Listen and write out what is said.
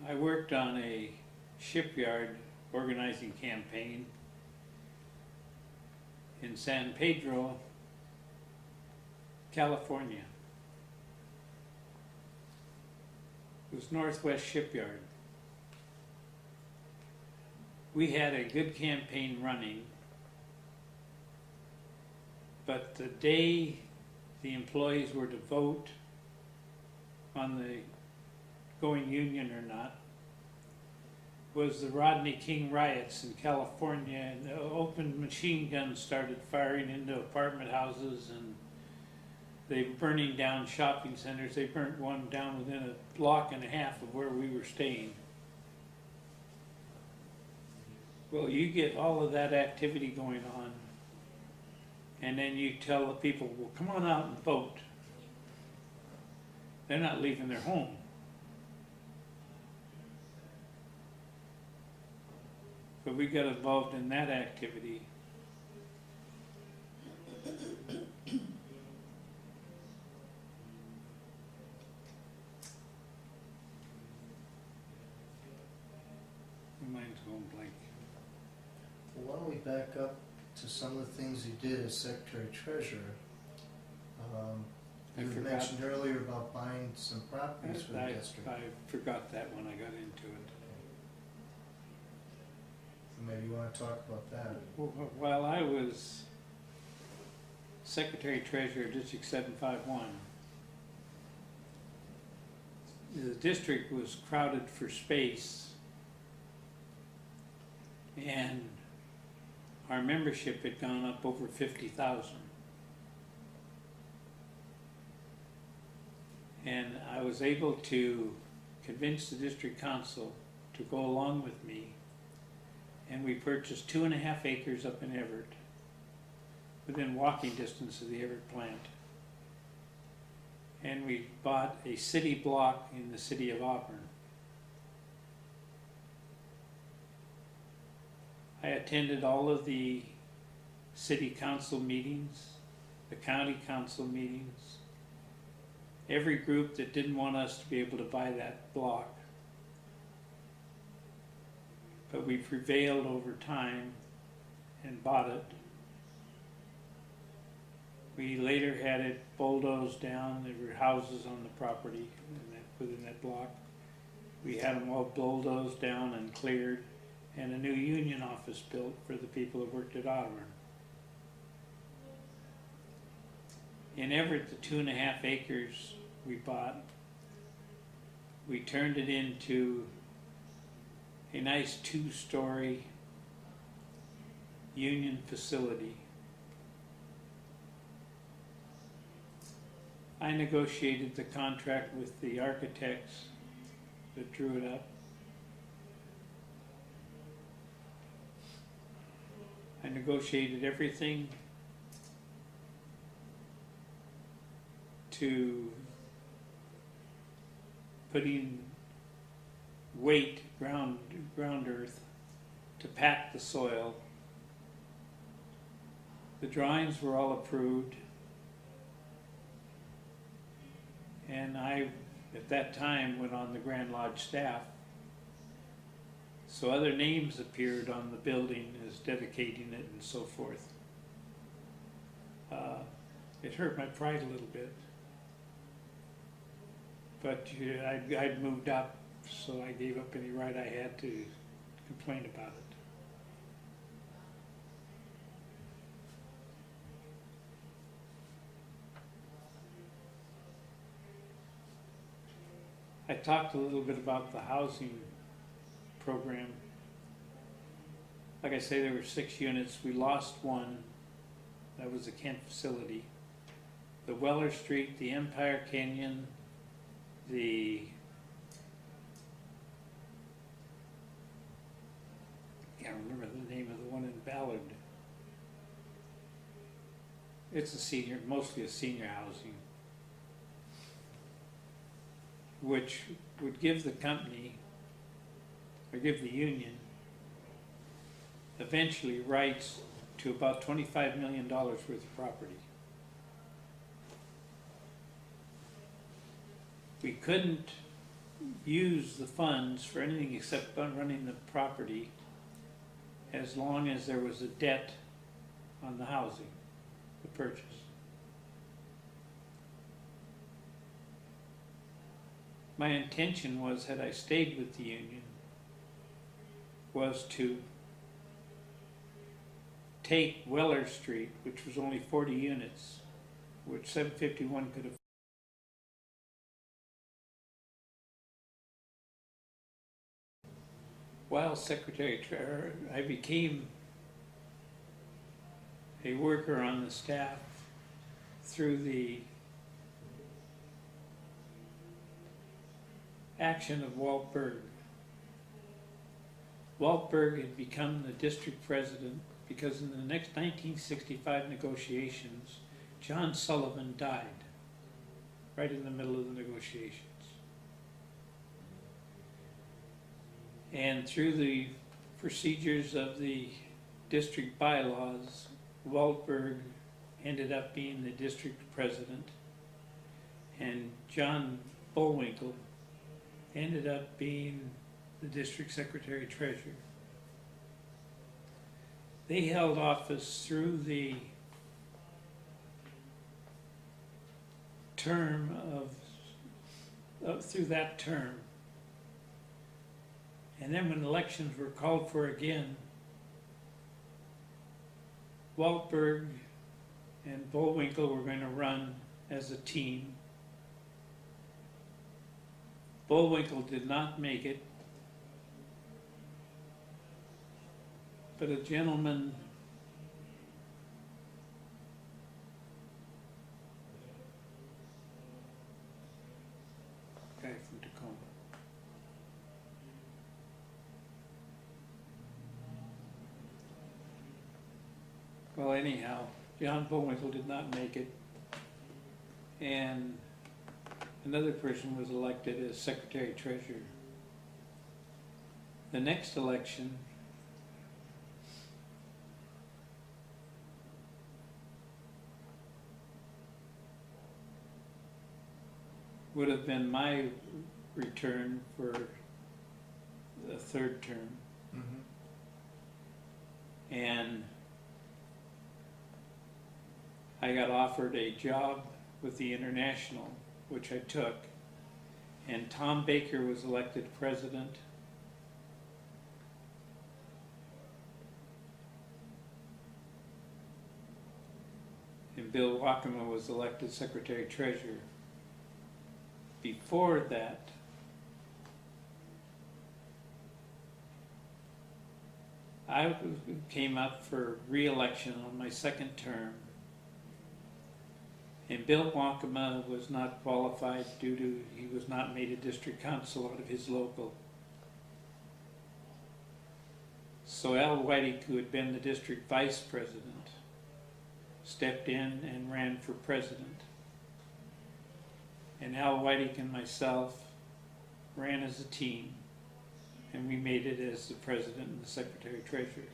I worked on a shipyard organizing campaign in San Pedro, California. It was Northwest Shipyard. We had a good campaign running, but the day the employees were to vote on the going union or not was the Rodney King riots in California, and the open machine guns started firing into apartment houses, and they were burning down shopping centers. They burnt one down within a block and a half of where we were staying. Well, you get all of that activity going on, and then you tell the people, well, come on out and vote. They're not leaving their home. But we got involved in that activity. My mind's going blank. Well, why don't we back up to some of the things you did as Secretary-Treasurer? You had mentioned earlier about buying some properties for the district. I forgot that when I got into it. Maybe you want to talk about that. While I was Secretary-Treasurer of District 751, the district was crowded for space, and our membership had gone up over 50,000. And I was able to convince the district council to go along with me, and we purchased 2.5 acres up in Everett, within walking distance of the Everett plant. And we bought a city block in the city of Auburn. I attended all of the city council meetings, the county council meetings, every group that didn't want us to be able to buy that block. But we prevailed over time and bought it. We later had it bulldozed down. There were houses on the property within that block. We had them all bulldozed down and cleared, and a new union office built for the people who worked at Auburn. In Everett, the 2.5 acres we bought, we turned it into a nice 2-story union facility. I negotiated the contract with the architects that drew it up. I negotiated everything to putting weight, ground earth, to pack the soil. The drawings were all approved, and I, at that time, went on the Grand Lodge staff. So other names appeared on the building as dedicating it and so forth. It hurt my pride a little bit, but I'd moved up, so I gave up any right I had to complain about it. I talked a little bit about the housing program. Like I say, there were 6 units. We lost one. That was the Kent facility. The Weller Street, the Empire Canyon, the can't remember the name of the one in Ballard. It's a senior, mostly a senior housing, which would give the company, or give the union, eventually rights to about $25 million worth of property. We couldn't use the funds for anything except running the property as long as there was a debt on the housing, the purchase. My intention was, had I stayed with the union, was to take Weller Street, which was only 40 units, which 751 could have. While Secretary-Treasurer, I became a worker on the staff through the action of Walt Berg. Walt Berg had become the district president because in the next 1965 negotiations, John Sullivan died right in the middle of the negotiations. And through the procedures of the district bylaws, Walt Berg ended up being the district president, and John Bullwinkle ended up being the district secretary-treasurer. They held office through the term through that term. And then when elections were called for again, Walt Berg and Bullwinkle were going to run as a team. Bullwinkle did not make it, but a gentleman guy from Tacoma. Well, anyhow, John Bullwinkle did not make it, and another person was elected as Secretary-Treasurer. The next election, would have been my return for the third term. Mm-hmm. And I got offered a job with the International, which I took, and Tom Baker was elected president. And Bill Wackema was elected secretary-treasurer. Before that, I came up for re-election on my second term, and Bill Wackema was not qualified due to he was not made a district council out of his local. So Al Whiting, who had been the district vice president, stepped in and ran for president. And Al Whiting and myself ran as a team, and we made it as the president and the secretary-treasurer.